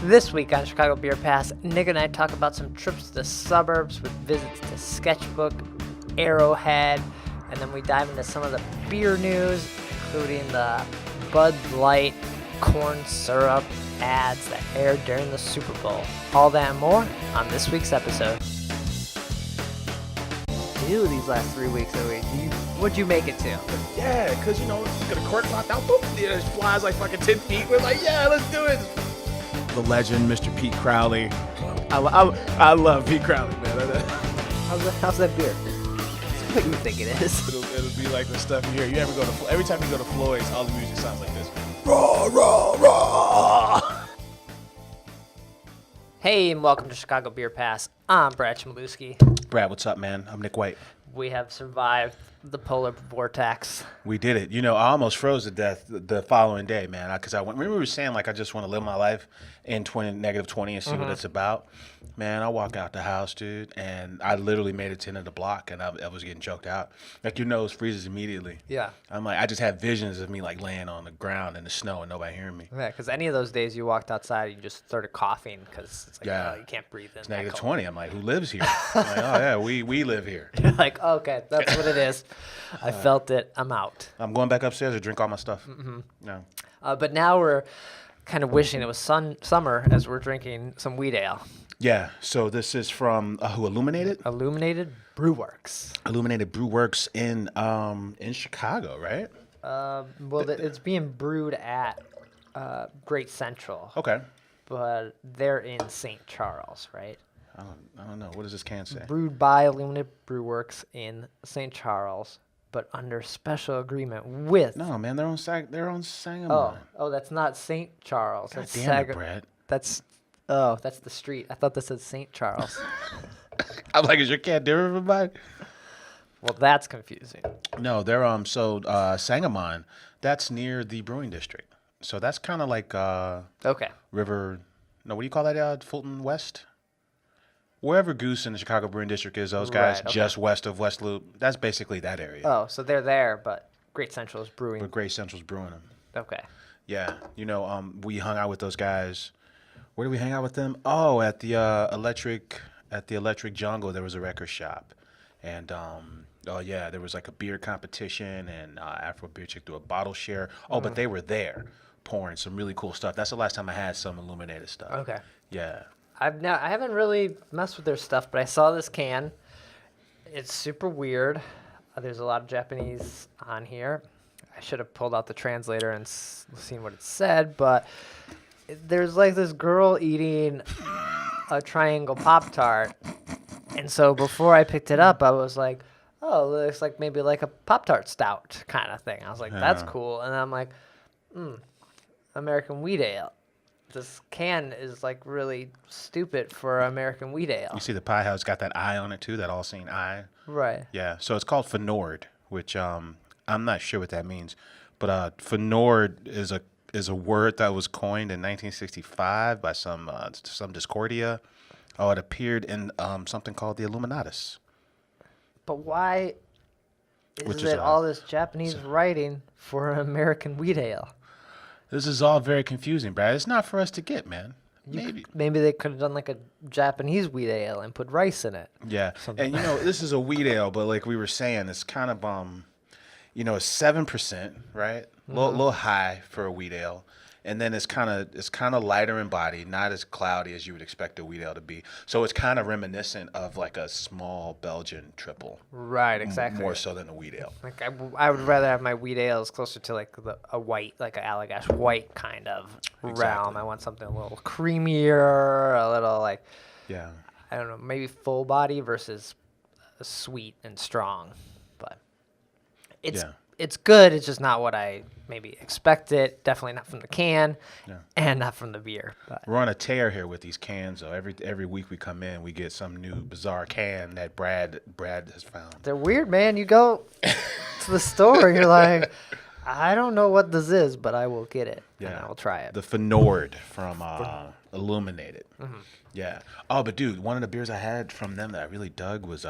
This week on Chicago Beer Pass, Nick and I talk about some trips to the suburbs with visits to Sketchbook, Arrowhead, and then we dive into some of the beer news, including the Bud Light corn syrup ads that aired during the Super Bowl. All that and more on this week's episode. Ew, these last 3 weeks of the week. What'd you make it to? Yeah, because, you know, you get a cork popped out, boop, it just flies like fucking 10 feet. We're like, yeah, let's do it. The legend, Mr. Pete Crowley. I love Pete Crowley, man. How's that beer? It's what you think it is. It'll be like the stuff you hear. You ever go to, every time you go to Floyd's, all the music sounds like this. Raw, raw, raw. Hey, and welcome to Chicago Beer Pass. I'm Brad Chmielewski. Brad, what's up, man? I'm Nik White. We have survived the polar vortex. We did it. You know, I almost froze to death the following day, man. Because remember we were saying, like, I just want to live my life in -20 and see what it's about. Man, I walk out the house, dude, and I literally made it to the end of the block, and I was getting choked out. Like, your nose freezes immediately. Yeah. I'm like, I just had visions of me, like, laying on the ground in the snow and nobody hearing me. Yeah, because any of those days you walked outside, you just started coughing because it's like, Yeah. oh, you can't breathe in. It's that -20. I'm like, who lives here? I'm like, oh, yeah, we live here. You're like, okay, that's what it is. I felt it. I'm out. I'm going back upstairs to drink all my stuff. No. But now we're kind of wishing it was summer as we're drinking some wheat ale. Yeah, so this is from who, Illuminated? Illuminated Brew Works. Illuminated Brew Works in Chicago, right? It's being brewed at Great Central, Okay. but they're in St. Charles, right? I don't know. What does this can say? Brewed by Illuminated Brew Works in St. Charles, but under special agreement with. No, man, they're on Sangamon. Oh, that's not St. Charles. God That's damn it, Brad. That's the street. I thought this said St. Charles. I'm like, is your cat different from mine? Well, that's confusing. No, they're Sangamon. That's near the brewing district. So that's kind of like Okay. River. No, what do you call that? Fulton West. Wherever Goose in the Chicago Brewing District is, those guys Right, okay. just west of West Loop. That's basically that area. Oh, so they're there, but Great Central is brewing. But Great Central's brewing them. Okay. Yeah, you know, we hung out with those guys. Where did we hang out with them? Oh, at the Electric Jungle, there was a record shop, and there was like a beer competition, and Afro Beer Chick threw a bottle share. Oh, but they were there pouring some really cool stuff. That's the last time I had some Illuminated stuff. Okay. Yeah. I haven't really messed with their stuff, but I saw this can. It's super weird. There's a lot of Japanese on here. I should have pulled out the translator and seen what it said, but there's like this girl eating a triangle Pop-Tart. And so before I picked it up, I was like, oh, it looks like maybe like a Pop-Tart stout kind of thing. I was like, that's cool. And I'm like, American wheat ale. This can is like really stupid for American wheat ale. You see the pie, how it's got that eye on it too, that all-seeing eye. Right. Yeah. So it's called Fnord, which I'm not sure what that means, but Fnord is a word that was coined in 1965 by some Discordia. Oh, it appeared in something called the Illuminatus. But why is it all this Japanese writing for American wheat ale? This is all very confusing, Brad. It's not for us to get, man. Maybe they could have done like a Japanese wheat ale and put rice in it. Yeah, and you know, this is a wheat ale, but like we were saying, it's kind of it's 7%, right? Little high for a wheat ale, and then it's kind of lighter in body, not as cloudy as you would expect a wheat ale to be. So it's kind of reminiscent of like a small Belgian triple. Right, exactly. More so than a wheat ale. Like I would rather have my wheat ales closer to like a white, like a Allagash white kind of realm. I want something a little creamier, a little like, yeah, I don't know, maybe full body versus sweet and strong. But it's good. It's just not what I maybe expected. Definitely not from the can, and not from the beer. But we're on a tear here with these cans, though. Every week we come in, we get some new bizarre can that Brad has found. They're weird, man. You go to the store, and you're like, I don't know what this is, but I will get it, and I will try it. The Fnord from Illuminated. Mm-hmm. Yeah. Oh, but dude, one of the beers I had from them that I really dug was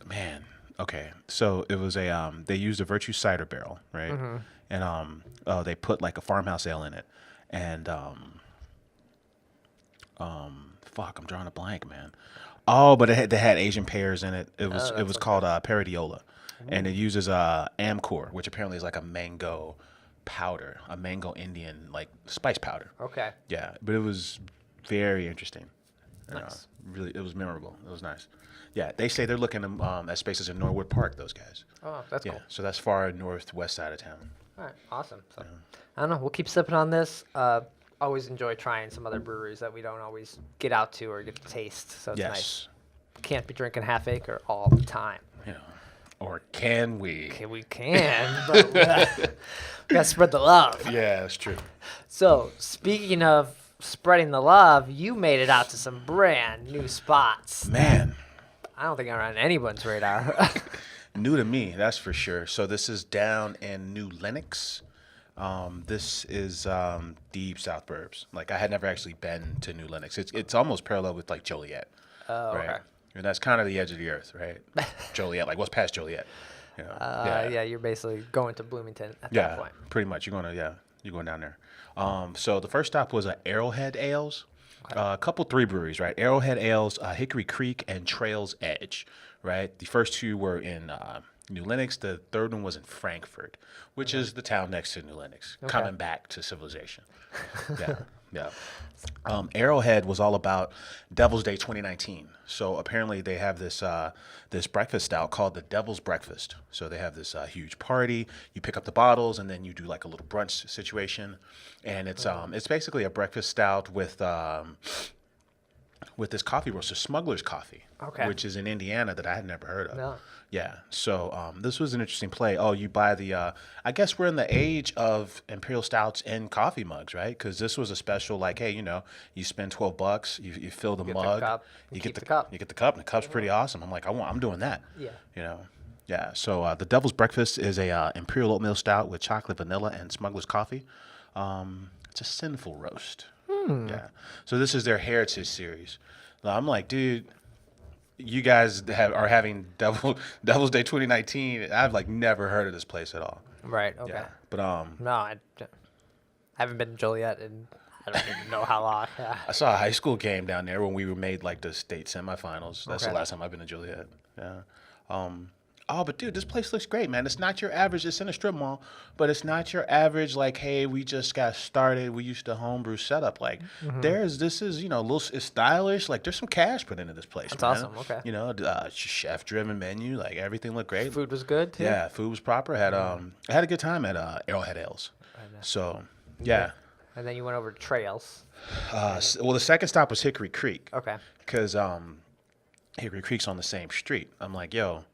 man. Okay, so it was they used a Virtue cider barrel, right? Mm-hmm. And they put like a farmhouse ale in it, and Fuck, I'm drawing a blank, man. Oh, but they had Asian pears in it. It was that's called Paradiola, and it uses Amcor, which apparently is like a mango powder, a mango Indian like spice powder. Okay. Yeah, but it was very interesting. Nice. Really, it was memorable. It was nice. Yeah, they say they're looking at spaces in Norwood Park. Those guys. Oh, that's Yeah, cool. so that's far northwest side of town. All right, awesome. So, I don't know. We'll keep sipping on this. Always enjoy trying some other breweries that we don't always get out to or get to taste. So it's nice. Can't be drinking Half Acre all the time. You know, or can we? Okay, we can, but we gotta spread the love. Yeah, that's true. So, speaking of spreading the love, you made it out to some brand new spots. Man, I don't think I'm on anyone's radar. new to me, that's for sure. So this is down in New Lenox. This is deep South Burbs. Like I had never actually been to New Lenox. It's almost parallel with like Joliet. Oh, right? okay. And that's kind of the edge of the earth, right? Joliet, like what's past Joliet? You know, Yeah, you're basically going to Bloomington at that point. pretty much. You're going down there. So the first stop was Arrowhead Ales. Okay. A couple 3 breweries, right? Arrowhead Ales, Hickory Creek, and Trails Edge, right? The first 2 were in New Lenox. The third one was in Frankfurt, which is the town next to New Lenox, coming back to civilization. Yeah, yeah. Arrowhead was all about Devil's Day 2019. So apparently they have this this breakfast stout called the Devil's Breakfast. So they have this huge party. You pick up the bottles and then you do like a little brunch situation, and it's basically a breakfast stout with this coffee roaster, Smuggler's Coffee, which is in Indiana that I had never heard of. No. Yeah, so this was an interesting play. Oh, you buy the, I guess we're in the age of Imperial Stouts in coffee mugs, right? Because this was a special, like, hey, you spend $12, you fill the mug, cup, you get the cup. you get the cup, and the cup's pretty awesome. I'm like, I'm doing that. Yeah. Yeah. So the Devil's Breakfast is a Imperial Oatmeal Stout with chocolate, vanilla, and Smuggler's Coffee. It's a sinful roast. Yeah. So this is their Heritage series. Now, I'm like, dude, you guys are having Devil's Day 2019. I've like never heard of this place at all. Right. Okay. Yeah. But No, I haven't been to Joliet in I don't even know how long. Yeah. I saw a high school game down there when we made like the state semifinals. That's the Okay. last time I've been to Joliet. Yeah. But dude, this place looks great, man. It's not your average. It's in a strip mall, but it's not your average. Like, hey, we just got started. We used to homebrew setup. Like, this is a little. It's stylish. Like, there's some cash put into this place. That's man. awesome. Okay. Chef-driven menu. Like, everything looked great. Food was good too. Yeah, food was proper. I had a good time at Arrowhead Ales. So, yeah. And then you went over to Trails. Well, the second stop was Hickory Creek. Okay. Because Hickory Creek's on the same street. I'm like, yo,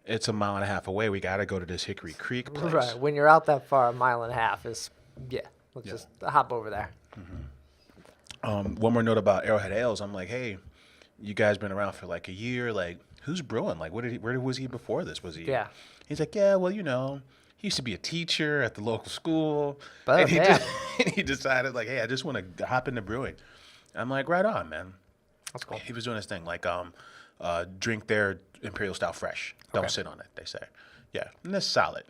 it's a mile and a half away. We got to go to this Hickory Creek place. Right. When you're out that far, a mile and a half is Let's just hop over there. One more note about Arrowhead Ales. I'm like, hey, you guys been around for like a year. Like, who's brewing? Like, where was he before this? Was he? Yeah. He's like, yeah, well, he used to be a teacher at the local school. But, and yeah. he decided, like, hey, I just want to hop into brewing. I'm like, right on, man. That's cool. He was doing his thing, like, drink their Imperial Style fresh. Don't sit on it, they say. Yeah, and that's solid,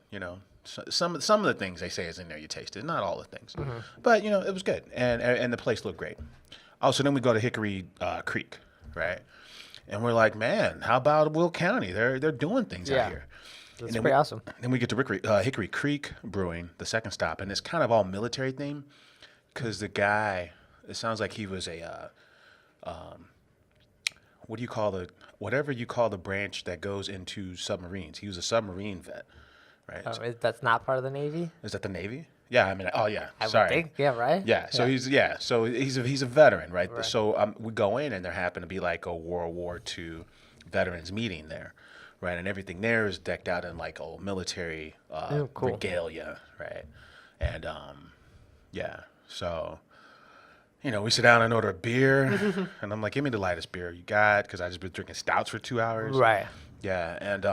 So, some of the things they say is in there you taste it, not all the things. But, it was good, and the place looked great. Oh, so then we go to Hickory Creek, right? And we're like, man, how about Will County? They're doing things out here. That's pretty awesome. Then we get to Hickory Creek Brewing, the second stop, and it's kind of all military theme because the guy, it sounds like he was a, whatever you call the branch that goes into submarines. He was a submarine vet, right? Oh, that's not part of the Navy? Is that the Navy? Yeah, I mean, I would sorry. think. Yeah, right? Yeah, so he's a veteran, right? So we go in and there happened to be like a World War II veterans meeting there, right? And everything there is decked out in like old military cool. regalia, right? And so we sit down and order a beer, and I'm like, give me the lightest beer you got, because I just been drinking stouts for 2 hours. Right. Yeah, and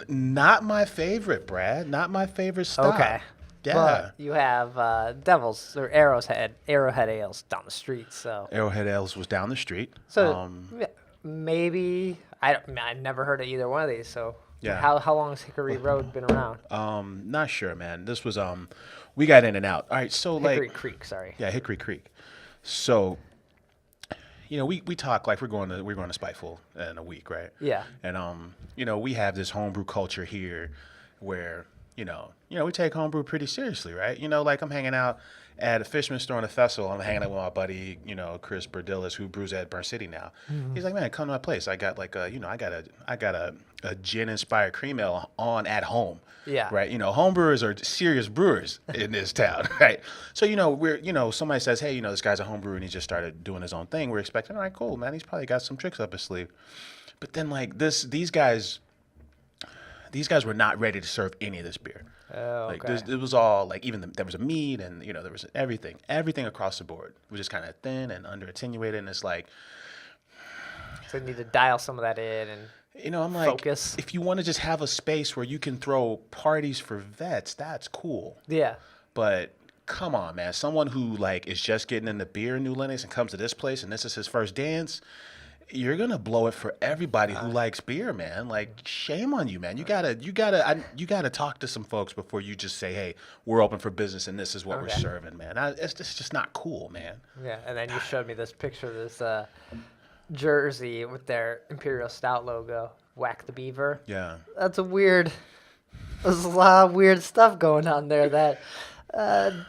not my favorite, Brad. Not my favorite stout. Okay. Yeah. But you have Devils or Arrowhead Ales down the street, so. Arrowhead Ales was down the street. So maybe I never heard of either one of these, so Yeah. How long has Hickory Road been around? Not sure, man. This was we got in and out. All right, so Hickory like Creek, sorry. yeah, Hickory Creek. So, we talk like we're going to Spiteful in a week, right? Yeah. And we have this homebrew culture here where, we take homebrew pretty seriously, right? Like I'm hanging out at a Fishman store in a festival. I'm hanging out with my buddy, Chris Berdillis, who brews at Burn City now. He's like, man, come to my place. I got like I got a gin inspired cream ale on at home. Yeah. Right. Home brewers are serious brewers in this town. Right. So, somebody says, hey, this guy's a home brewer and he just started doing his own thing. We're expecting, all right, cool, man. He's probably got some tricks up his sleeve. But then like these guys were not ready to serve any of this beer. Oh, Like okay. it was all like there was a mead and there was everything across the board was just kind of thin and under attenuated, and it's like So you need to dial some of that in and I'm like, focus. if you want to just have a space where you can throw parties for vets, that's cool. Yeah. But come on, man, someone who like is just getting into beer in New Lenox and comes to this place and this is his first dance, you're gonna blow it for everybody who likes beer, man. Like, shame on you, man. You gotta talk to some folks before you just say, "Hey, we're open for business and this is what we're Okay. serving," man. It's just not cool, man. Yeah. And then you showed me this picture of this jersey with their Imperial Stout logo. Whack the Beaver. Yeah, There's a lot of weird stuff going on there that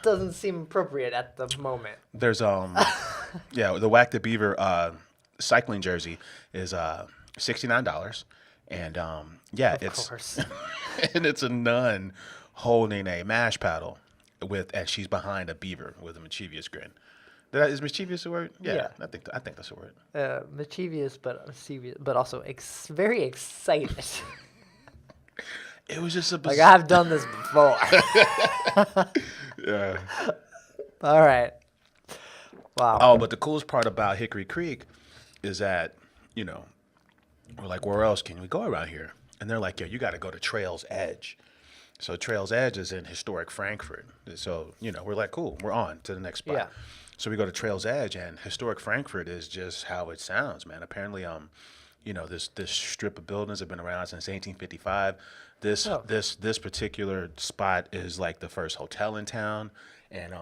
doesn't seem appropriate at the moment. there's the Whack the Beaver cycling jersey is $69, and Of course. and it's a nun holding a mash paddle and she's behind a beaver with a mischievous grin. Is mischievous a word? Yeah. I think that's a word. Mischievous, but also very excited. It was just a Like, I've done this before. yeah. All right. Wow. Oh, but the coolest part about Hickory Creek is that, we're like, where else can we go around here? And they're like, yo, you got to go to Trail's Edge. So Trail's Edge is in historic Frankfurt. So, we're like, cool, we're on to the next spot. Yeah. So we go to Trail's Edge, and historic Frankfurt is just how it sounds, man. Apparently, this strip of buildings have been around since 1855. This particular spot is like the first hotel in town, and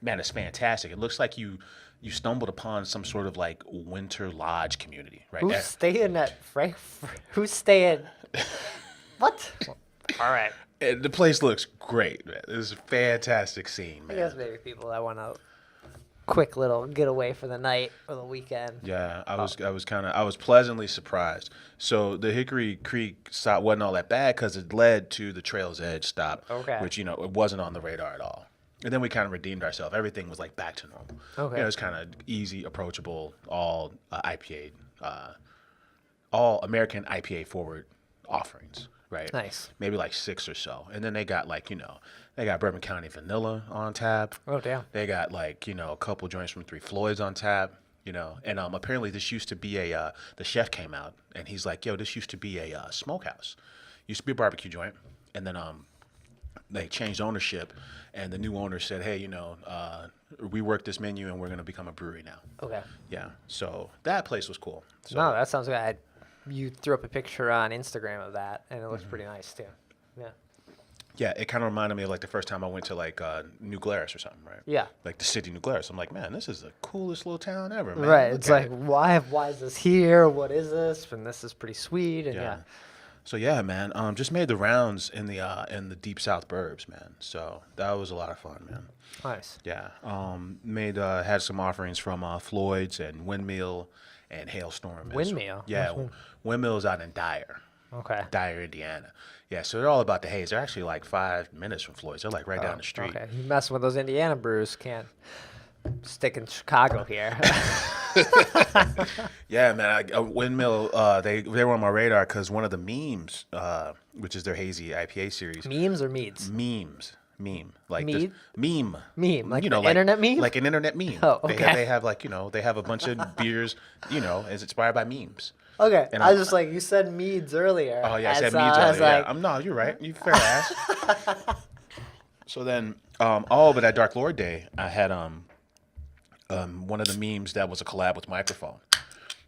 man, it's fantastic. It looks like you stumbled upon some sort of like winter lodge community, right? Who's staying at Frankfurt? Who's staying? What? All right. And the place looks great, man. It's a fantastic scene, I man. guess maybe people that want a quick little getaway for the night or the weekend. Yeah, I was pleasantly surprised. So the Hickory Creek stop wasn't all that bad because it led to the Trail's Edge stop, Okay. which it wasn't on the radar at all. And then we kind of redeemed ourselves. Everything was like back to normal. Okay. It was kind of easy, approachable, all IPA, all American IPA forward offerings, right? Nice. Maybe like 6 or so. And then they got like, they got Bourbon County Vanilla on tap. Oh, damn. They got like, a couple joints from Three Floyds on tap, and apparently this used to be the chef came out and he's like, yo, this used to be a smokehouse. Used to be a barbecue joint. And then they changed ownership and the new owner said, hey, we work this menu and we're going to become a brewery now. Okay. Yeah. So that place was cool. So, No, that sounds good. You threw up a picture on Instagram of that, and it looks pretty nice, too. Yeah. yeah, it kind of reminded me of like the first time I went to like New Glarus or something, right? Yeah. Like the city of New Glarus. I'm like, man, this is the coolest little town ever, man. Right. Look It's at like, it. why is this here? What is this? And this is pretty sweet. And yeah. So yeah, man, just made the rounds in the deep South burbs, man. So that was a lot of fun, man. Nice. Yeah, had some offerings from Floyd's and Windmill and Hailstorm. Windmill? Yeah, What's Windmill's out in Dyer, Okay. Indiana. Yeah, so they're all about the haze. They're actually like 5 minutes from Floyd's. They're like right down the street. Okay. You messing with those Indiana brews, can't stick in Chicago here. Yeah, man. Windmill, they were on my radar because one of the memes, which is their hazy IPA series. Memes or meads? Meme. Like Mead? meme. Meme, like like internet meme? Like an internet meme. Oh, okay. They have like, they have a bunch of beers, is inspired by memes. Okay. And I I'm- was just like, you said meads earlier. Oh yeah, I As, said memes I was earlier. like, Yeah. No, you're right. You fair ass. So then, but at Dark Lord Day, I had one of the memes that was a collab with Microphone.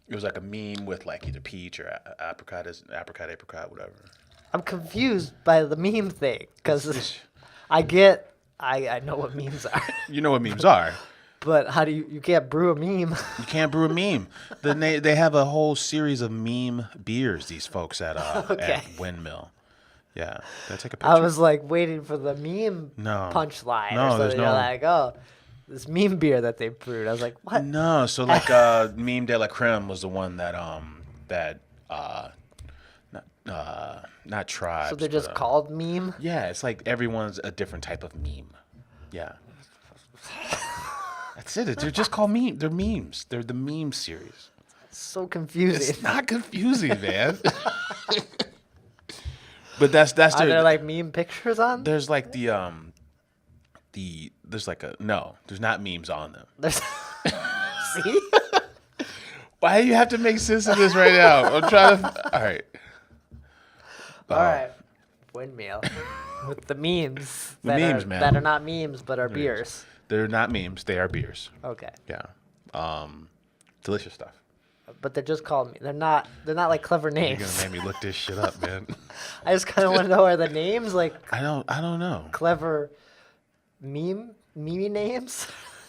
It was like a meme with like either peach or apricot, whatever. I'm confused by the meme thing because It's- I know what memes are, You know what memes are. but how do you can't brew a meme? You can't brew a meme. They have a whole series of meme beers. These folks at Okay. at Windmill. Yeah, did I take a picture? I was like waiting for the meme No. punchline No, or there's something. no- You're like, oh, this meme beer that they brewed. I was like, what? No, so like Meme de la Creme was the one that not tribes. So they're just but, called meme? Yeah, it's like everyone's a different type of meme. Yeah. That's it. They're just called meme. They're memes. They're the meme series. So confusing. It's not confusing, man. But that's Are their, there like meme pictures on? there's like there's like there's not memes on them. There's see? Why do you have to make sense of this right now? I'm trying to. All right. All right. Windmill. With the memes. The that memes, are, man. That are not memes, but are beers. They're not memes. They are beers. Okay. Yeah. Delicious stuff. But they're just called. They're not like clever You're names. gonna make me look this shit up, man. I just kind of want to know, are the names like I don't know. clever meme names?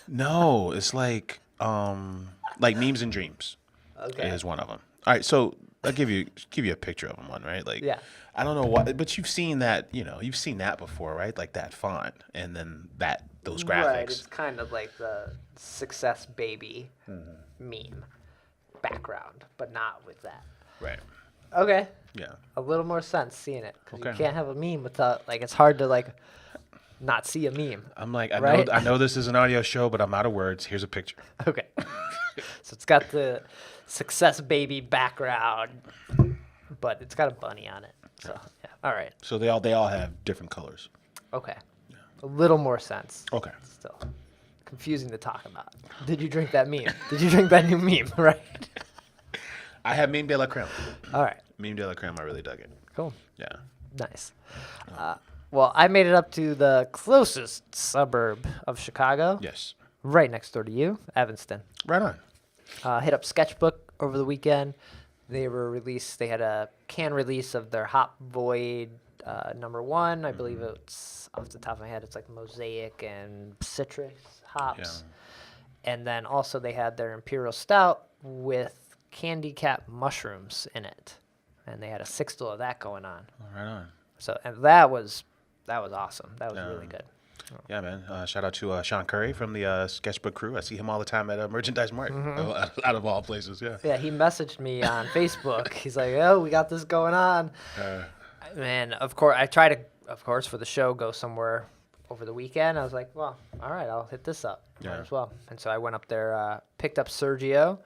No, it's like memes and dreams. Okay. Is one of them. All right, so I'll give you a picture of them, one, right? Like, Yeah. I don't know what, but you've seen that, you've seen that before, right? Like that font and then those graphics. Right. It's kind of like the success baby meme background, but not with that. Right. Okay. Yeah. A little more sense seeing it because you Okay. can't have a meme without it's hard to not see a meme. I'm like, Right? I know this is an audio show, but I'm out of words. Here's a picture. Okay. So it's got the success baby background, but it's got a bunny on it. So yeah. All right. So they all have different colors. Okay. A little more sense. Okay. Still confusing to talk about. Did you drink that meme? Did you drink that new meme? Right. I have Meme de la Creme. All right. Meme de la Creme, I really dug it. Cool. Yeah. Nice. Well, I made it up to the closest suburb of Chicago, Yes. right next door to you, Evanston. Right on. Hit up Sketchbook over the weekend. They had a can release of their Hop Void #1. I believe it's, off the top of my head, it's like Mosaic and Citrus hops. And then also they had their Imperial Stout with candy cap mushrooms in it. And they had a sixtel of that going on. Right on. So, and that was awesome. That was really good. Yeah, man. Shout out to Sean Curry from the Sketchbook crew. I see him all the time at Merchandise Mart, out of all places. Yeah. Yeah, he messaged me on Facebook. He's like, "Oh, we got this going on." Man, of course, I try to, for the show, go somewhere over the weekend. I was like, well, all right, I'll hit this up as well. And so I went up there, picked up Sergio,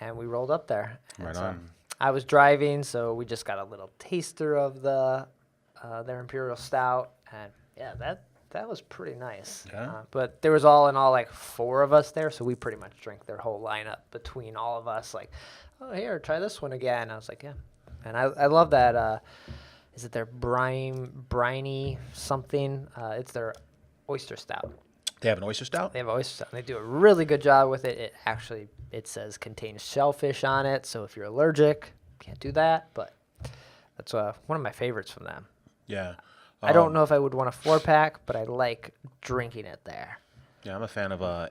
and we rolled up there. And Right so on. I was driving, so we just got a little taster of their Imperial Stout, and yeah, that was pretty nice. Yeah? But there was all in all like 4 of us there, so we pretty much drank their whole lineup between all of us. Like, oh, here, try this one again. I was like, yeah. And I love that. Is it their briny something? It's their oyster stout. They have an oyster stout? They have oyster stout. And they do a really good job with it. It says contains shellfish on it, so if you're allergic, can't do that. But that's one of my favorites from them. Yeah. I don't know if I would want a 4-pack, but I like drinking it there. Yeah, I'm a fan of